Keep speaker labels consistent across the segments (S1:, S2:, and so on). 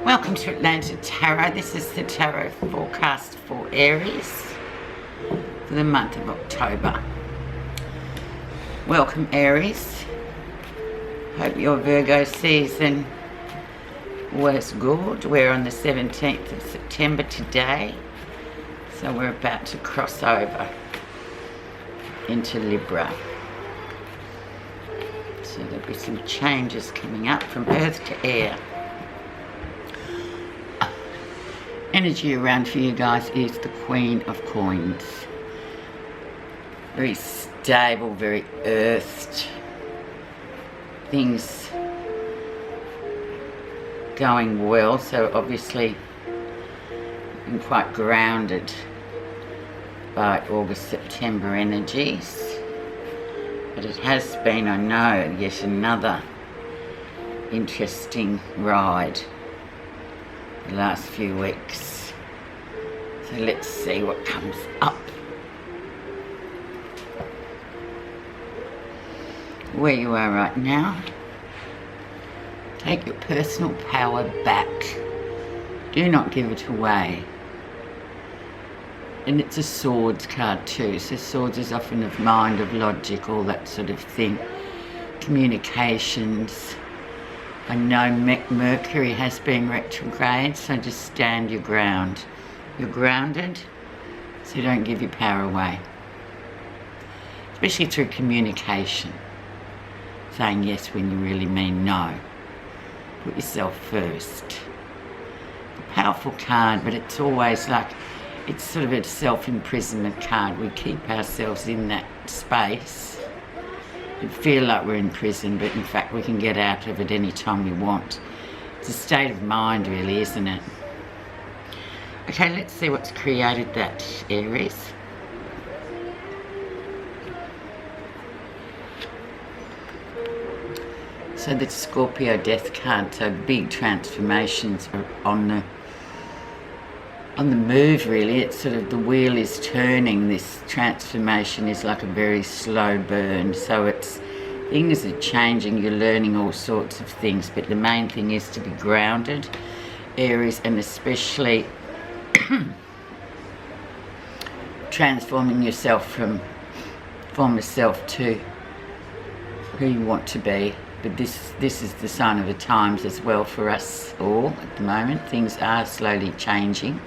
S1: Welcome to Atlanta Tarot. This is the tarot forecast for Aries for the month of October. Welcome, Aries. Hope your Virgo season was good. We're on the 17th of September today, so we're about to cross over into Libra. So there'll be some changes coming up from earth to air. Energy around for you guys is the Queen of Coins. Very stable, very earthed. Things going well, so obviously been quite grounded by August, September energies. But it has been, I know, yet another interesting ride the last few weeks. So let's see what comes up. Where you are right now, take your personal power back. Do not give it away. And it's a swords card too, so swords is often of mind, of logic, all that sort of thing. Communications. I know Mercury has been retrograde, so just stand your ground. You're grounded, so don't give your power away. Especially through communication. Saying yes when you really mean no. Put yourself first. A powerful card, but it's always like, it's sort of a self-imprisonment card. We keep ourselves in that space. We feel like we're in prison, but in fact we can get out of it any time we want. It's a state of mind really, isn't it? Okay, let's see what's created that, Aries. So the Scorpio death card, so big transformations are on the move really. It's sort of the wheel is turning. This transformation is like a very slow burn, so it's things are changing, you're learning all sorts of things, but the main thing is to be grounded, Aries, and especially transforming yourself from former self to who you want to be. But this is the sign of the times as well for us all at the moment. Things are slowly changing.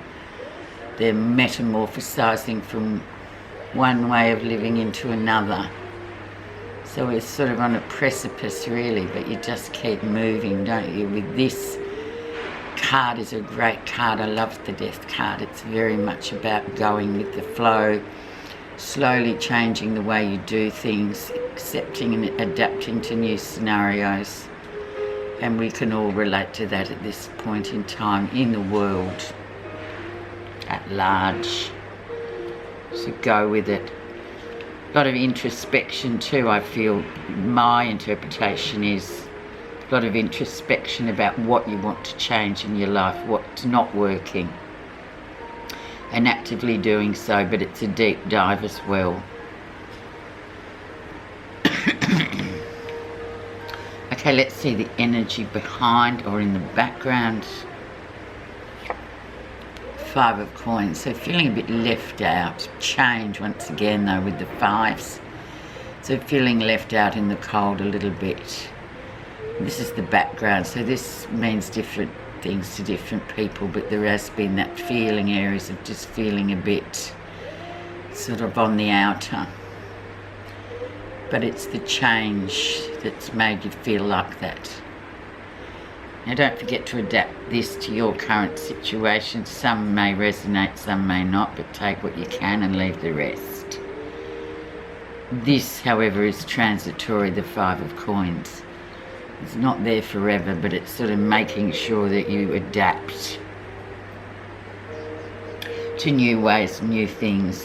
S1: They're metamorphosizing from one way of living into another. So we're sort of on a precipice really, but you just keep moving, don't you? With this card is a great card. I love the death card. It's very much about going with the flow, slowly changing the way you do things, accepting and adapting to new scenarios. And we can all relate to that at this point in time in the world at large. So go with it. A lot of introspection too, I feel. My interpretation is a lot of introspection about what you want to change in your life, what's not working, and actively doing so, but it's a deep dive as well. Okay, let's see the energy behind or in the background. Five of Coins, so feeling a bit left out. Change once again though with the fives. So feeling left out in the cold a little bit. This is the background, so this means different things to different people, but there has been that feeling, Aries, of just feeling a bit sort of on the outer. But it's the change that's made you feel like that. Now don't forget to adapt this to your current situation. Some may resonate, some may not, but take what you can and leave the rest. This, however, is transitory, the Five of Coins. It's not there forever, but it's sort of making sure that you adapt to new ways, new things,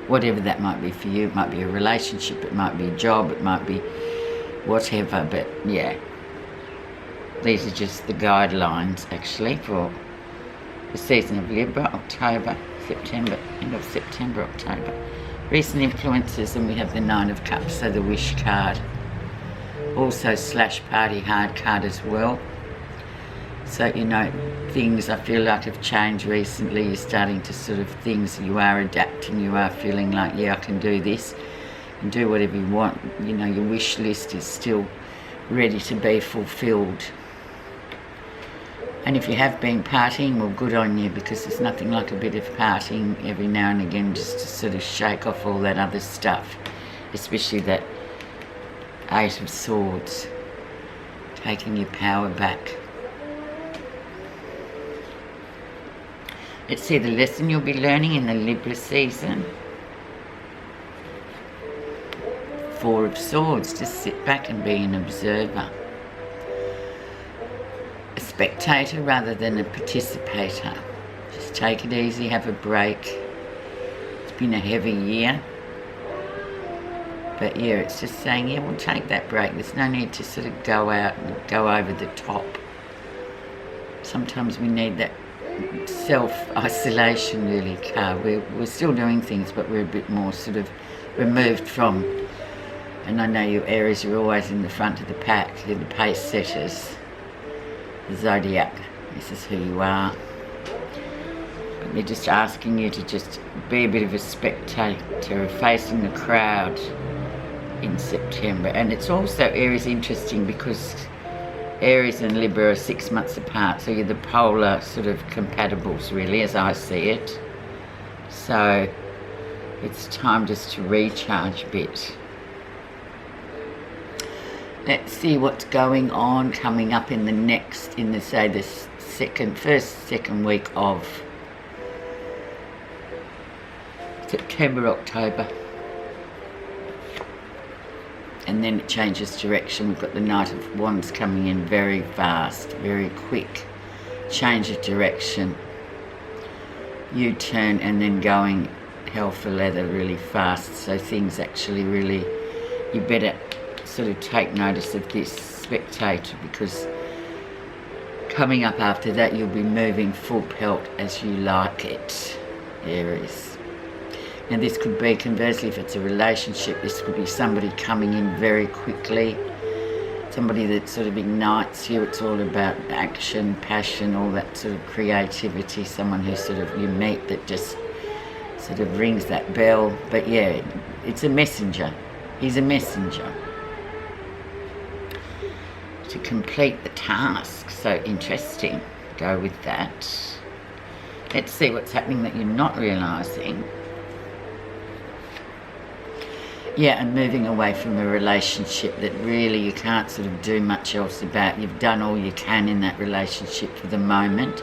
S1: whatever that might be for you. It might be a relationship, it might be a job, it might be whatever, but yeah. These are just the guidelines actually for the season of Libra, October, September, end of September, October. Recent influences, and we have the Nine of Cups, so the Wish card. Also / party hard card as well. So, you know, things I feel like have changed recently. You're starting to sort of things, you are adapting, you are feeling like, yeah, I can do this and do whatever you want. You know, your wish list is still ready to be fulfilled. And if you have been partying, well, good on you, because there's nothing like a bit of partying every now and again just to sort of shake off all that other stuff, especially that 8 of Swords, taking your power back. Let's see the lesson you'll be learning in the Libra season. 4 of Swords, just sit back and be an observer. A spectator rather than a participator. Just take it easy, have a break. It's been a heavy year. But yeah, it's just saying, yeah, we'll take that break. There's no need to sort of go out and go over the top. Sometimes we need that self-isolation really, card. We're still doing things, but we're a bit more sort of removed from. And I know you Aries are always in the front of the pack. You're the pace setters. The zodiac, this is who you are. But they're just asking you to just be a bit of a spectator, facing the crowd in September. And it's also, Aries, interesting because Aries and Libra are 6 months apart, so you're the polar sort of compatibles really, as I see it. So it's time just to recharge a bit. Let's see what's going on coming up in the next, in the say the second week of September, October. And then it changes direction. We've got the Knight of Wands coming in very fast, very quick. Change of direction. U-turn and then going hell for leather really fast. So things actually really, you better sort of take notice of this, spectator, because coming up after that you'll be moving full pelt as you like it, Aries. Now this could be, conversely, if it's a relationship, this could be somebody coming in very quickly, somebody that sort of ignites you. It's all about action, passion, all that sort of creativity, someone who sort of you meet that just sort of rings that bell. But yeah, it's a messenger. He's a messenger to complete the task. So interesting. Go with that. Let's see what's happening that you're not realising. Yeah, and moving away from a relationship that really you can't sort of do much else about. You've done all you can in that relationship for the moment.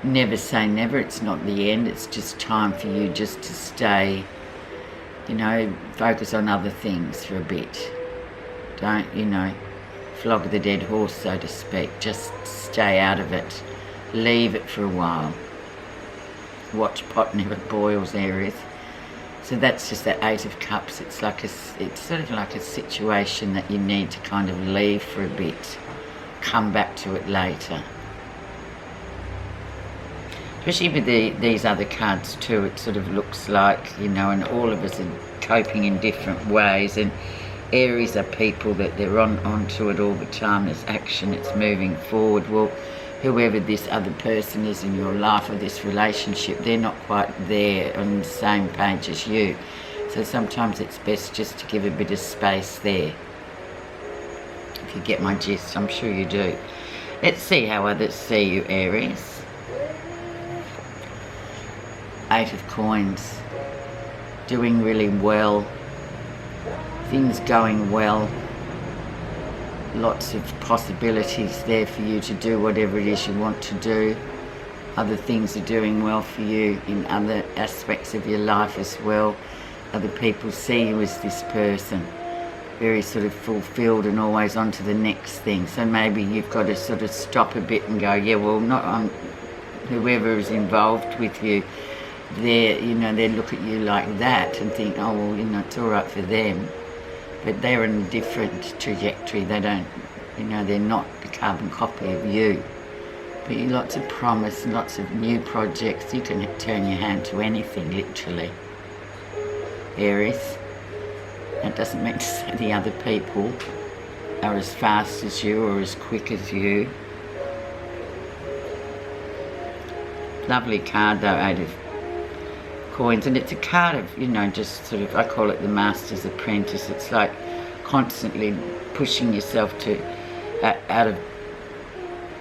S1: Never say never. It's not the end. It's just time for you just to stay, you know, focus on other things for a bit. Don't, you know, flog the dead horse, so to speak. Just stay out of it. Leave it for a while. Watch pot never boils, Aries. So that's just that 8 of Cups. It's like it's sort of like a situation that you need to kind of leave for a bit. Come back to it later. Especially with these other cards too, it sort of looks like, you know, and all of us are coping in different ways. And Aries are people that they're onto it all the time. There's action, it's moving forward. Well, whoever this other person is in your life or this relationship, they're not quite there on the same page as you. So sometimes it's best just to give a bit of space there. If you get my gist, I'm sure you do. Let's see how others see you, Aries. 8 of Coins. Doing really well. Things going well. Lots of possibilities there for you to do whatever it is you want to do. Other things are doing well for you in other aspects of your life as well. Other people see you as this person, very sort of fulfilled and always on to the next thing. So maybe you've got to sort of stop a bit and go, yeah, well, not whoever is involved with you, they, you know, they look at you like that and think, oh, well, you know, it's all right for them. But they're in a different trajectory. They don't, you know, they're not the carbon copy of you. But you lots of promise, lots of new projects. You can turn your hand to anything, literally. Aries. That doesn't mean to say the other people are as fast as you or as quick as you. Lovely card though, 8 of coins, and it's a card of, you know, just sort of, I call it the master's apprentice. It's like constantly pushing yourself to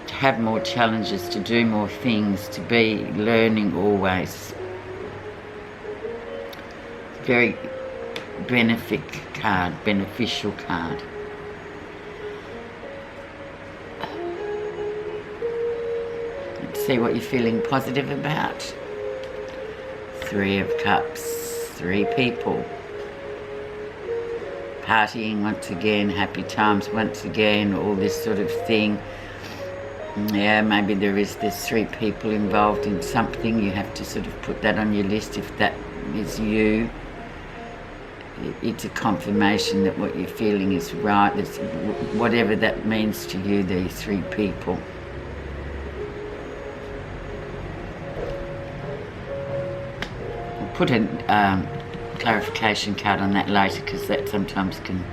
S1: to have more challenges, to do more things, to be learning always. Very beneficial card. Let's see what you're feeling positive about. 3 of Cups, 3 people. Partying once again, happy times once again, all this sort of thing. Yeah, maybe there's 3 people involved in something. You have to sort of put that on your list if that is you. It's a confirmation that what you're feeling is right. It's whatever that means to you, these 3 people. We'll put a clarification card on that later, because that sometimes can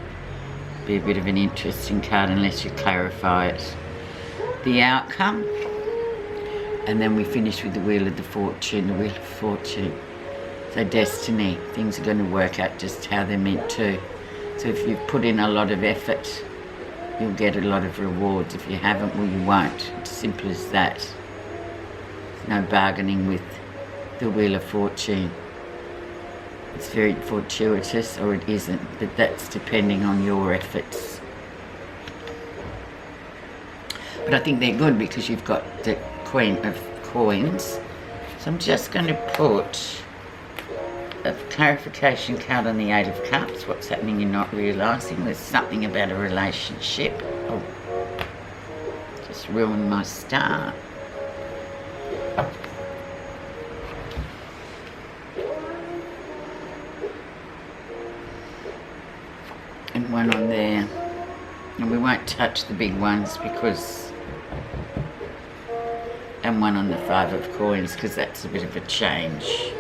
S1: be a bit of an interesting card unless you clarify it. The outcome, and then we finish with the Wheel of Fortune. The Wheel of Fortune. So destiny, things are going to work out just how they're meant to. So if you've put in a lot of effort, you'll get a lot of rewards. If you haven't, well, you won't. It's simple as that. There's no bargaining with the Wheel of Fortune. It's very fortuitous, or it isn't, but that's depending on your efforts. But I think they're good because you've got the Queen of Coins. So I'm just going to put a clarification card on the 8 of Cups. What's happening you're not realising? There's something about a relationship. Oh, just ruined my star. And one on there. And we won't touch the big ones because... And one on the 5 of Coins, because that's a bit of a change.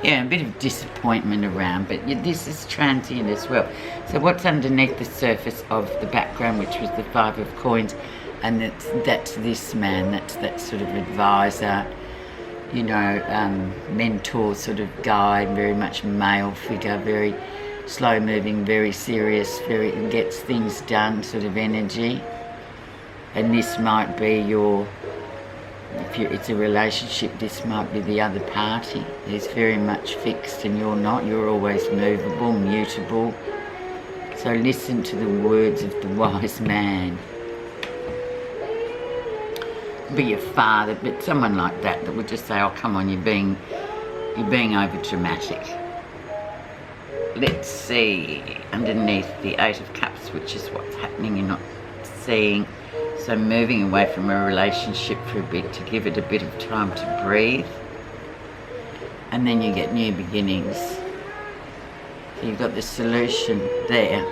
S1: Yeah, a bit of disappointment around, but this is transient as well. So what's underneath the surface of the background, which was the 5 of Coins, and that's this man, that's that sort of advisor, you know, mentor sort of guy, very much male figure, very slow moving, very serious, very gets things done sort of energy. And this might be your... If it's a relationship, this might be the other party. He's very much fixed and you're not. You're always movable, mutable. So listen to the words of the wise man. Be your father, but someone like that would just say, oh, come on, you're being over dramatic. Let's see, underneath the 8 of Cups, which is what's happening you're not seeing. So moving away from a relationship for a bit to give it a bit of time to breathe. And then you get new beginnings. So you've got the solution there.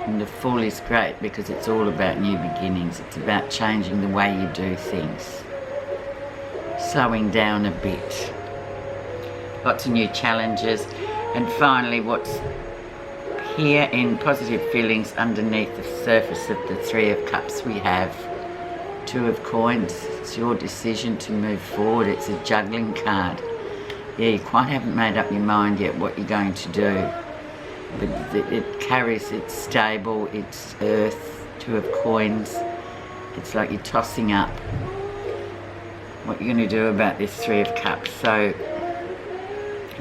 S1: And the Fool is great because it's all about new beginnings. It's about changing the way you do things. Slowing down a bit. Lots of new challenges. And finally, what's here in positive feelings underneath the surface of the 3 of Cups, we have 2 of Coins. It's your decision to move forward. It's a juggling card. Yeah, you quite haven't made up your mind yet what you're going to do. But it carries, it's stable, it's earth, 2 of Coins. It's like you're tossing up what you're going to do about this 3 of Cups. So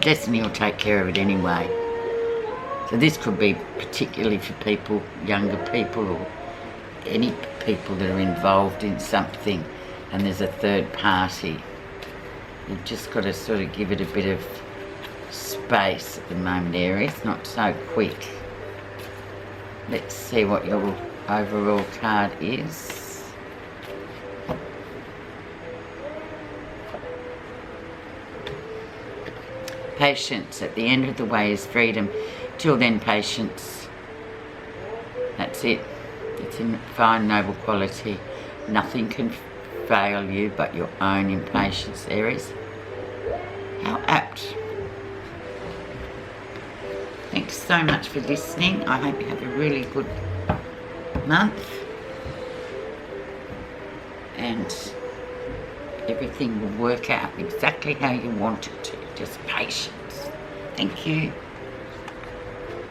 S1: destiny will take care of it anyway. So this could be particularly for people, younger people, or any people that are involved in something and there's a third party. You've just got to sort of give it a bit of space at the moment, Aries, not so quick. Let's see what your overall card is. Patience. At the end of the way is freedom. Till then, patience. That's it. It's a fine, noble quality. Nothing can fail you but your own impatience, Aries. How apt. Thanks so much for listening. I hope you have a really good month. And Everything will work out exactly how you want it to. Just patience. Thank you.